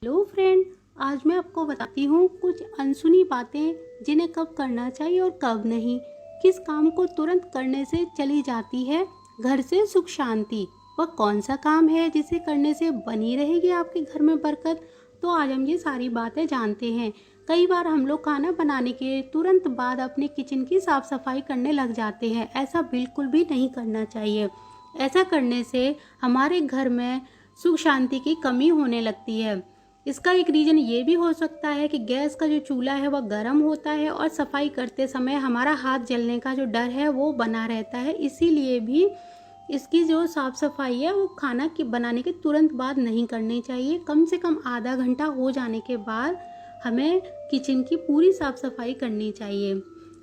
Hello friend, आज मैं आपको बताती हूँ कुछ अनसुनी बातें जिन्हें कब करना चाहिए और कब नहीं। किस काम को तुरंत करने से चली जाती है घर से सुख शांति। वह कौन सा काम है जिसे करने से बनी रहेगी आपके घर में बरकत। तो आज हम ये सारी बातें जानते हैं। कई बार हम लोग खाना बनाने के तुरंत बाद अपने किचन की साफ सफाई करने लग जाते हैं। ऐसा बिल्कुल भी नहीं करना चाहिए। ऐसा करने से हमारे घर में सुख शांति की कमी होने लगती है। इसका एक रीज़न ये भी हो सकता है कि गैस का जो चूल्हा है वह गर्म होता है और सफाई करते समय हमारा हाथ जलने का जो डर है वो बना रहता है। इसीलिए भी इसकी जो साफ़ सफाई है वो खाना के बनाने के तुरंत बाद नहीं करनी चाहिए। कम से कम आधा घंटा हो जाने के बाद हमें किचन की पूरी साफ़ सफाई करनी चाहिए।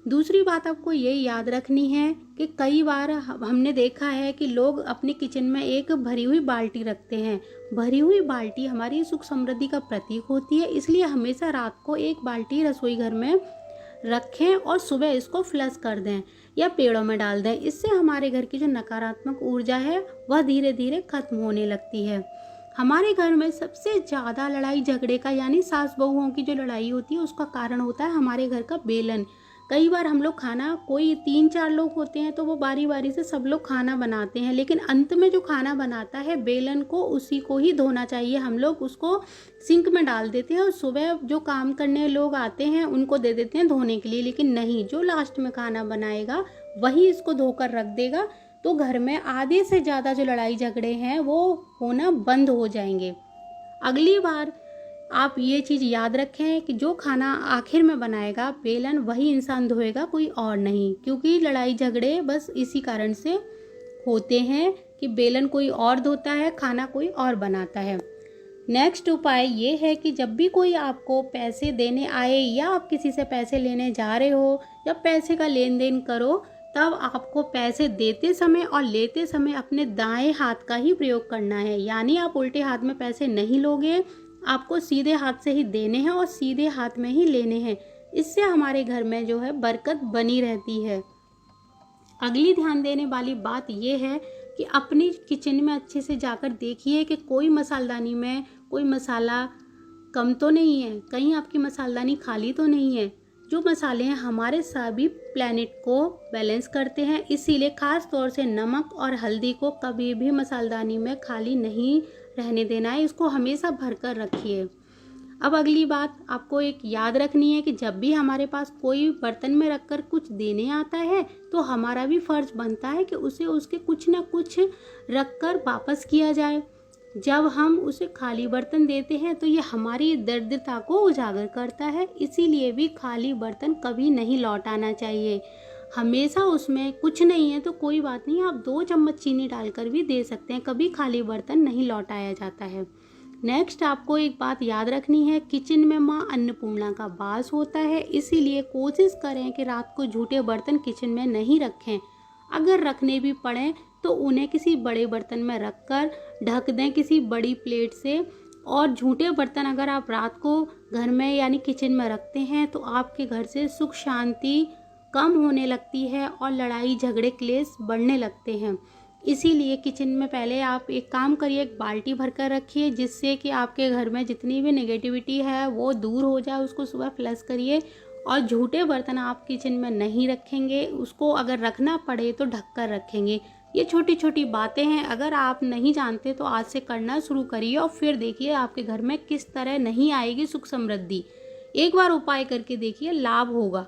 दूसरी बात आपको ये याद रखनी है कि कई बार हमने देखा है कि लोग अपने किचन में एक भरी हुई बाल्टी रखते हैं। भरी हुई बाल्टी हमारी सुख समृद्धि का प्रतीक होती है, इसलिए हमेशा रात को एक बाल्टी रसोई घर में रखें और सुबह इसको फ्लश कर दें या पेड़ों में डाल दें। इससे हमारे घर की जो नकारात्मक ऊर्जा है वह धीरे धीरे खत्म होने लगती है। हमारे घर में सबसे ज़्यादा लड़ाई झगड़े का यानी सास बहुओं की जो लड़ाई होती है उसका कारण होता है हमारे घर का बेलन। कई बार हम लोग खाना, कोई 3-4 लोग होते हैं तो वो बारी बारी से सब लोग खाना बनाते हैं, लेकिन अंत में जो खाना बनाता है बेलन को उसी को ही धोना चाहिए। हम लोग उसको सिंक में डाल देते हैं और सुबह जो काम करने लोग आते हैं उनको दे देते हैं धोने के लिए, लेकिन नहीं, जो लास्ट में खाना बनाएगा वही इसको धोकर रख देगा। तो घर में आधे से ज़्यादा जो लड़ाई झगड़े हैं वो होना बंद हो जाएंगे। अगली बार आप ये चीज़ याद रखें कि जो खाना आखिर में बनाएगा बेलन वही इंसान धोएगा, कोई और नहीं। क्योंकि लड़ाई झगड़े बस इसी कारण से होते हैं कि बेलन कोई और धोता है, खाना कोई और बनाता है। नेक्स्ट उपाय ये है कि जब भी कोई आपको पैसे देने आए या आप किसी से पैसे लेने जा रहे हो, जब पैसे का लेन देन करो तब आपको पैसे देते समय और लेते समय अपने दाएं हाथ का ही प्रयोग करना है। यानी आप उल्टे हाथ में पैसे नहीं लोगे, आपको सीधे हाथ से ही देने हैं और सीधे हाथ में ही लेने हैं। इससे हमारे घर में जो है बरकत बनी रहती है। अगली ध्यान देने वाली बात यह है कि अपनी किचन में अच्छे से जाकर देखिए कि कोई मसालदानी में कोई मसाला कम तो नहीं है, कहीं आपकी मसालदानी खाली तो नहीं है। जो मसाले हैं हमारे सभी प्लैनेट को बैलेंस करते हैं, इसीलिए खास तौर से नमक और हल्दी को कभी भी मसालदानी में खाली नहीं रहने देना है, इसको हमेशा भरकर रखिए। अब अगली बात आपको एक याद रखनी है कि जब भी हमारे पास कोई बर्तन में रखकर कुछ देने आता है तो हमारा भी फर्ज बनता है कि उसे उसके कुछ ना कुछ रखकर वापस किया जाए। जब हम उसे खाली बर्तन देते हैं तो ये हमारी दरिद्रता को उजागर करता है, इसीलिए भी खाली बर्तन कभी नहीं लौटाना चाहिए। हमेशा उसमें कुछ नहीं है तो कोई बात नहीं, आप 2 चम्मच चीनी डालकर भी दे सकते हैं, कभी खाली बर्तन नहीं लौटाया जाता है। नेक्स्ट आपको एक बात याद रखनी है, किचन में माँ अन्नपूर्णा का वास होता है, इसीलिए कोशिश करें कि रात को झूठे बर्तन किचन में नहीं रखें। अगर रखने भी पड़ें तो उन्हें किसी बड़े बर्तन में रखकर ढक दें किसी बड़ी प्लेट से। और झूठे बर्तन अगर आप रात को घर में यानी किचन में रखते हैं तो आपके घर से सुख शांति कम होने लगती है और लड़ाई झगड़े क्लेश बढ़ने लगते हैं। इसीलिए किचन में पहले आप एक काम करिए, एक बाल्टी भर कर रखिए जिससे कि आपके घर में जितनी भी नेगेटिविटी है वो दूर हो जाए, उसको सुबह फ्लश करिए। और झूठे बर्तन आप किचन में नहीं रखेंगे, उसको अगर रखना पड़े तो ढक कर रखेंगे। ये छोटी छोटी बातें हैं, अगर आप नहीं जानते तो आज से करना शुरू करिए और फिर देखिए आपके घर में किस तरह नहीं आएगी सुख समृद्धि। एक बार उपाय करके देखिए, लाभ होगा।